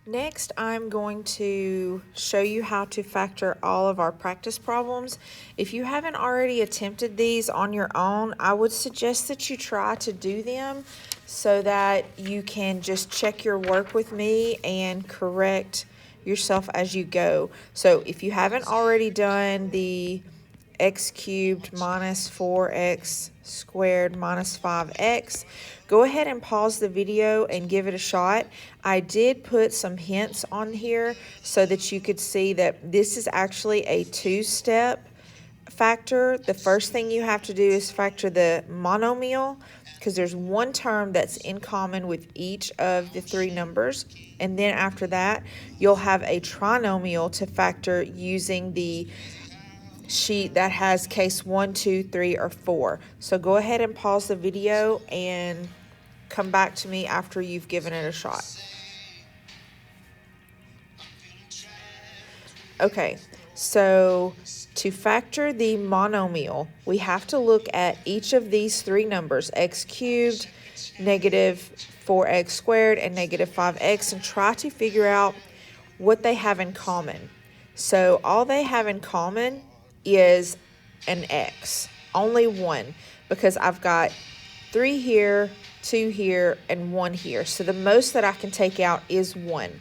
Next, I'm going to show you how to factor all of our practice problems. If you haven't already attempted these on your own, I would suggest that you try to do them so that you can just check your work with me and correct yourself as you go. So if you haven't already done the x cubed minus 4x squared minus 5x, go ahead and pause the video and give it a shot. I did put some hints on here so that you could see that this is actually a two-step factor. The first thing you have to do is factor the monomial, because there's one term that's in common with each of the three numbers, and then after that you'll have a trinomial to factor using the sheet that has case 1, 2, 3, or 4. So go ahead and pause the video and come back to me after you've given it a shot. Okay, so to factor the monomial, we have to look at each of these three numbers, x cubed, negative 4x squared, and negative 5x, and try to figure out what they have in common. So all they have in common is an x, only one, because I've got 3 here, 2 here, and 1 here. So the most that I can take out is 1.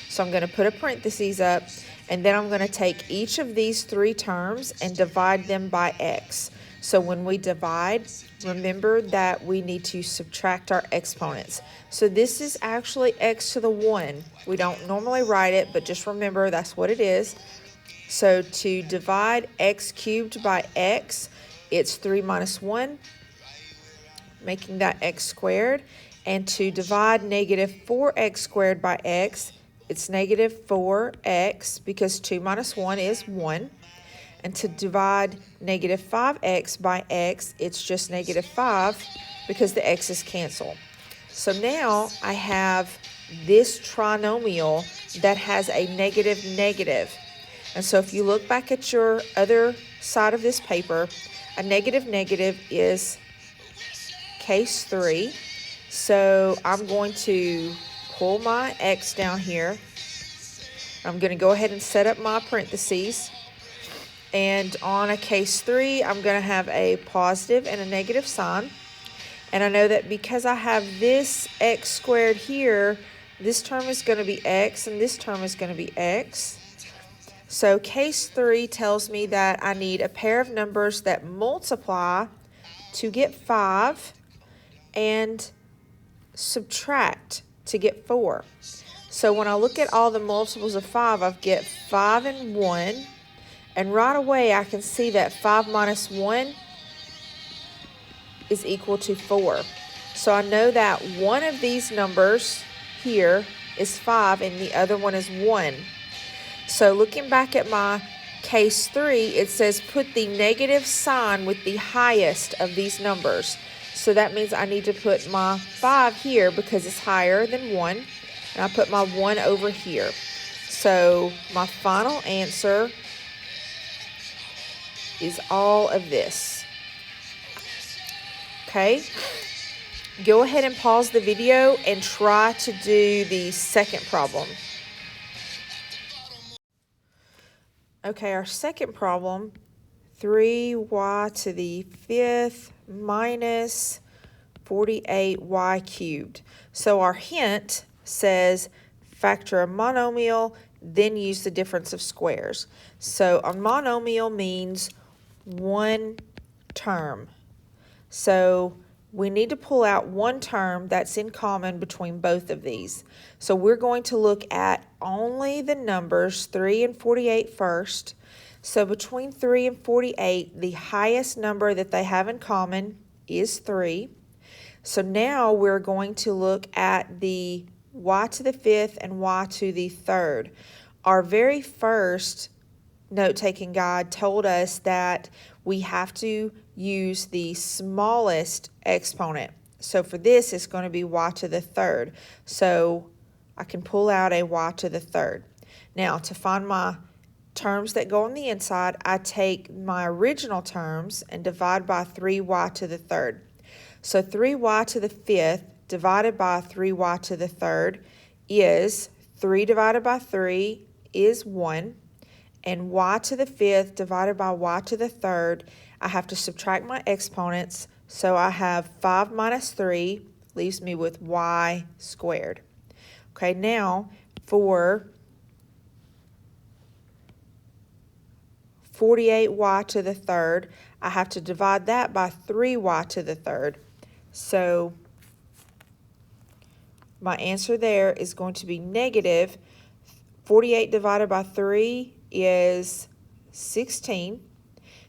So I'm going to put a parentheses up, and then I'm going to take each of these three terms and divide them by x. So when we divide, remember that we need to subtract our exponents. So this is actually x to the 1. We don't normally write it, but just remember that's what it is. So to divide x cubed by x, it's 3 minus 1, making that x squared. And to divide negative 4x squared by x, it's negative 4x, because 2 minus 1 is 1. And to divide negative 5x by x, it's just negative 5, because the x's cancel. So now I have this trinomial that has a negative negative. And so if you look back at your other side of this paper, a negative negative is case 3. So I'm going to pull my x down here. I'm going to go ahead and set up my parentheses. And on a case 3, I'm going to have a positive and a negative sign. And I know that because I have this x squared here, this term is going to be x and this term is going to be x. So case 3 tells me that I need a pair of numbers that multiply to get 5 and subtract to get 4. So when I look at all the multiples of 5, I get 5 and 1. And right away I can see that 5 minus 1 is equal to 4. So I know that one of these numbers here is 5 and the other one is 1. So looking back at my case 3, it says put the negative sign with the highest of these numbers. So that means I need to put my 5 here because it's higher than 1. And I put my 1 over here. So my final answer is all of this. Okay, go ahead and pause the video and try to do the second problem. Okay, our second problem, 3y to the 5th minus 48y cubed. So our hint says factor a monomial, then use the difference of squares. So a monomial means one term. So we need to pull out one term that's in common between both of these. So we're going to look at only the numbers 3 and 48 first. So between 3 and 48, the highest number that they have in common is 3. So now we're going to look at the y to the 5th and y to the 3rd. Our very first note-taking guide told us that we have to use the smallest exponent. So for this, it's going to be y to the 3rd. So I can pull out a y to the 3rd. Now, to find my terms that go on the inside, I take my original terms and divide by 3y to the 3rd. So 3y to the 5th divided by 3y to the 3rd is 3 divided by 3 is 1. And y to the 5th divided by y to the 3rd, I have to subtract my exponents. So I have 5 minus 3 leaves me with y squared. Okay, now for 48y to the 3rd, I have to divide that by 3y to the 3rd. So my answer there is going to be negative 48 divided by 3 is 16.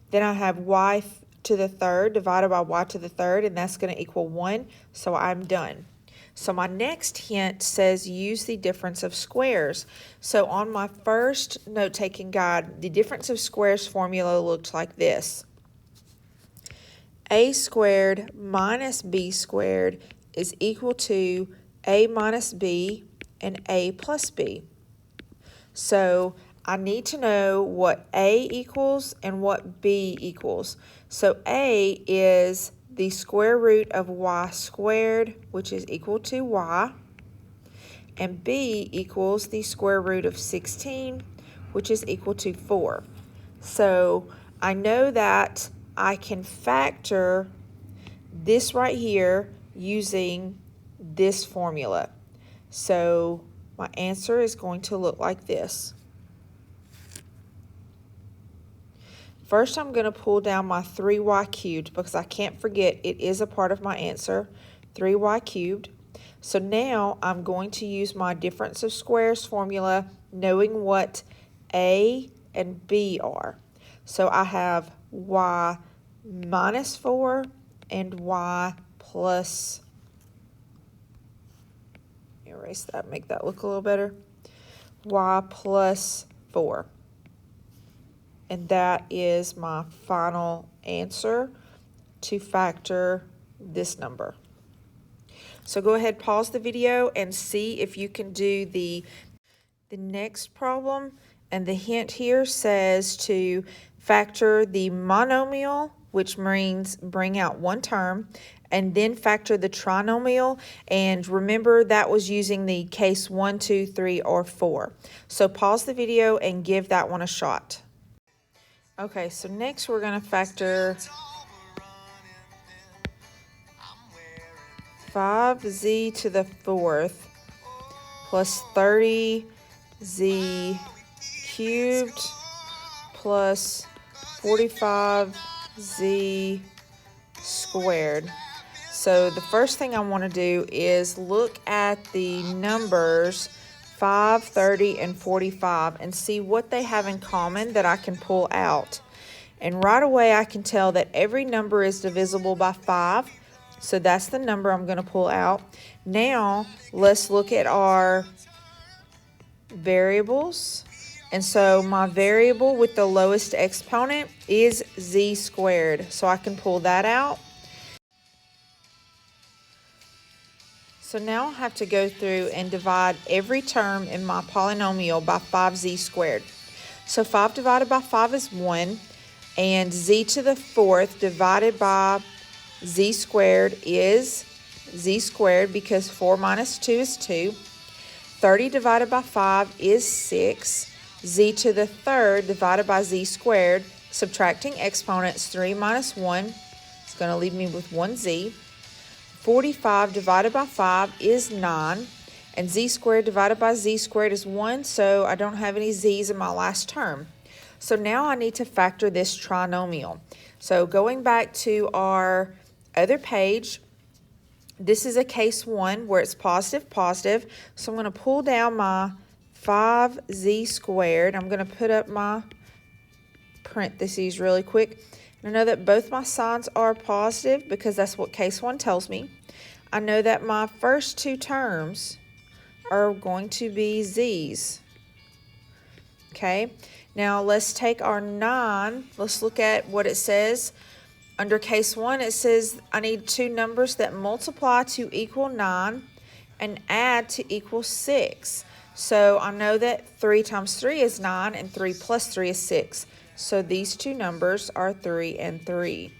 Then I have y to the 3rd divided by y to the 3rd, and that's going to equal 1, so I'm done. So my next hint says use the difference of squares. So on my first note-taking guide, the difference of squares formula looked like this. A squared minus b squared is equal to a minus b and a plus b. So I need to know what a equals and what b equals. So a is the square root of y squared, which is equal to y, and b equals the square root of 16, which is equal to 4. So I know that I can factor this right here using this formula. So my answer is going to look like this. First, I'm going to pull down my 3y cubed because I can't forget it is a part of my answer, 3y cubed. So now I'm going to use my difference of squares formula, knowing what a and b are. So I have y minus 4 and y plus, erase that, make that look a little better, y plus 4. And that is my final answer to factor this number. So go ahead, pause the video and see if you can do the next problem. And the hint here says to factor the monomial, which means bring out one term, and then factor the trinomial. And remember, that was using the case 1, 2, 3, or 4. So pause the video and give that one a shot. Okay, so next we're going to factor 5z to the 4th plus 30z cubed plus 45z squared. So the first thing I want to do is look at the numbers 5, 30, and 45 and see what they have in common that I can pull out. And right away I can tell that every number is divisible by 5. So that's the number I'm going to pull out. Now let's look at our variables. And so my variable with the lowest exponent is z squared. So I can pull that out. So now I have to go through and divide every term in my polynomial by 5z squared. So 5 divided by 5 is 1, and z to the 4th divided by z squared is z squared because 4 minus 2 is 2. 30 divided by 5 is 6. Z to the 3rd divided by z squared, subtracting exponents, 3 minus 1 is going to leave me with 1z. 45 divided by 5 is 9, and z squared divided by z squared is 1, so I don't have any z's in my last term. So now I need to factor this trinomial. So going back to our other page, this is a case 1 where it's positive, positive. So I'm going to pull down my 5z squared. I'm going to put up my parentheses really quick. I know that both my signs are positive because that's what case 1 tells me. I know that my first two terms are going to be z's. Okay, now let's take our 9. Let's look at what it says. Under case 1, it says I need two numbers that multiply to equal 9 and add to equal 6. So I know that 3 times 3 is 9 and 3 plus 3 is 6. So these two numbers are 3 and 3.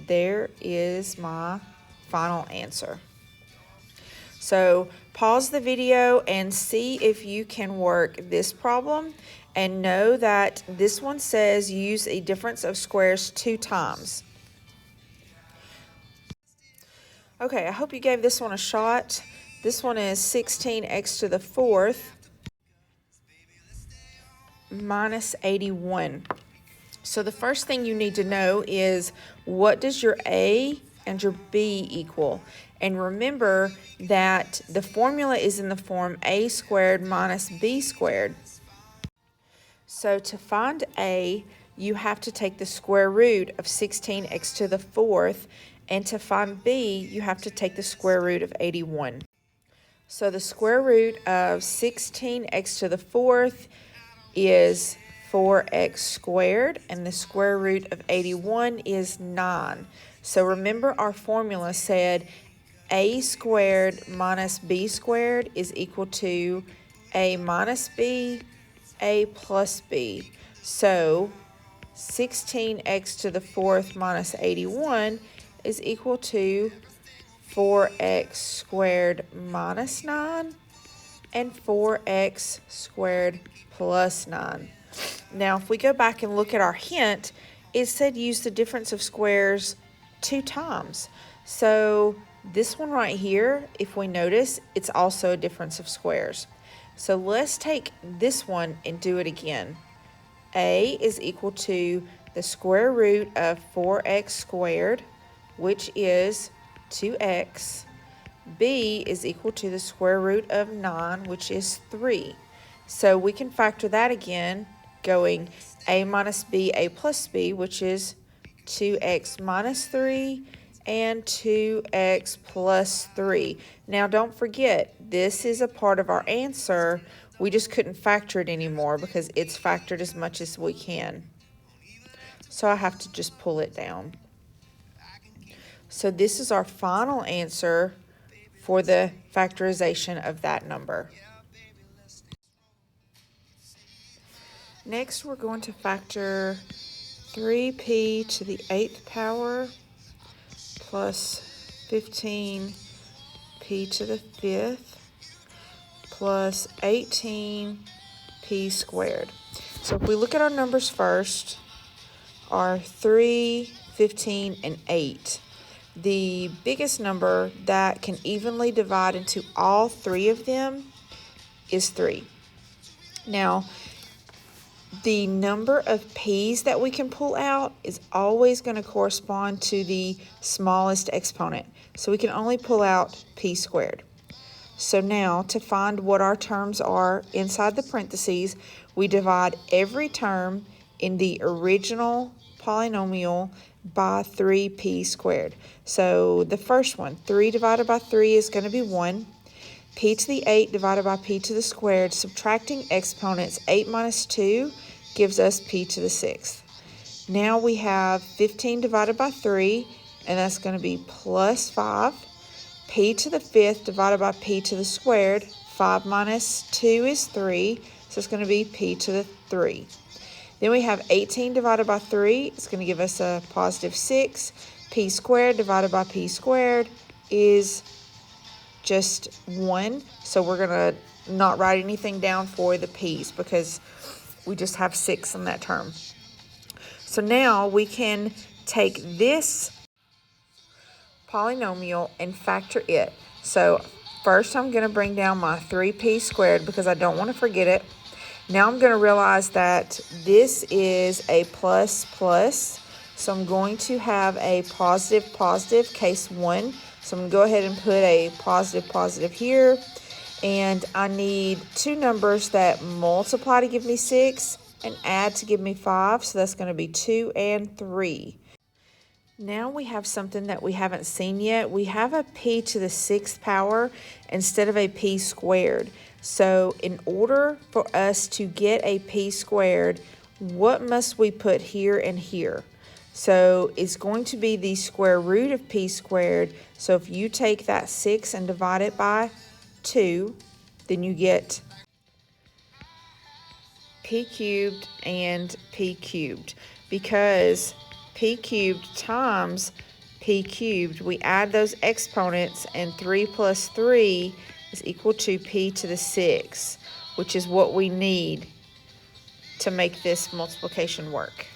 There is my final answer. So pause the video and see if you can work this problem, and know that this one says use a difference of squares 2 times. Okay, I hope you gave this one a shot. This one is 16x to the 4th minus 81. So the first thing you need to know is, what does your A and your B equal? And remember that the formula is in the form a squared minus b squared. So to find A, you have to take the square root of 16x to the 4th, and to find B, you have to take the square root of 81. So the square root of 16x to the 4th is 4x squared, and the square root of 81 is 9. So remember, our formula said a squared minus b squared is equal to a minus b, a plus b. So 16x to the 4th minus 81 is equal to 4x squared minus 9 and 4x squared plus 9. Now, if we go back and look at our hint, it said use the difference of squares 2 times. So this one right here, if we notice, it's also a difference of squares. So let's take this one and do it again. A is equal to the square root of 4x squared, which is 2x. B is equal to the square root of 9, which is 3. So we can factor that again, going a minus b, a plus b, which is 2x minus 3 and 2x plus 3. Now don't forget, this is a part of our answer. We just couldn't factor it anymore because it's factored as much as we can. So I have to just pull it down. So this is our final answer for the factorization of that number. Next, we're going to factor 3p to the 8th power plus 15p to the 5th plus 18p squared. So if we look at our numbers first, are 3, 15, and 8. The biggest number that can evenly divide into all 3 of them is 3. Now, the number of p's that we can pull out is always going to correspond to the smallest exponent. So we can only pull out p squared. So now, to find what our terms are inside the parentheses, we divide every term in the original polynomial by 3p squared. So the first one, 3 divided by 3 is going to be 1. P to the 8 divided by p to the squared, subtracting exponents, 8 minus 2 gives us p to the 6th. Now we have 15 divided by 3, and that's going to be plus 5. P to the 5th divided by p to the squared, 5 minus 2 is 3, so it's going to be p to the 3. Then we have 18 divided by 3, it's going to give us a positive 6. P squared divided by p squared is just 1, so we're going to not write anything down for the p's because we just have 6 in that term. So now we can take this polynomial and factor it. So first I'm going to bring down my 3p squared because I don't want to forget it. Now I'm going to realize that this is a plus plus, so I'm going to have a positive positive, case 1. So I'm going to go ahead and put a positive positive here. And I need 2 numbers that multiply to give me 6 and add to give me 5. So that's going to be 2 and 3. Now we have something that we haven't seen yet. We have a p to the 6th power instead of a p squared. So in order for us to get a p squared, what must we put here and here? So it's going to be the square root of p squared. So if you take that 6 and divide it by 2, then you get p cubed and p cubed. Because p cubed times p cubed, we add those exponents, and 3 plus 3 is equal to p to the 6, which is what we need to make this multiplication work.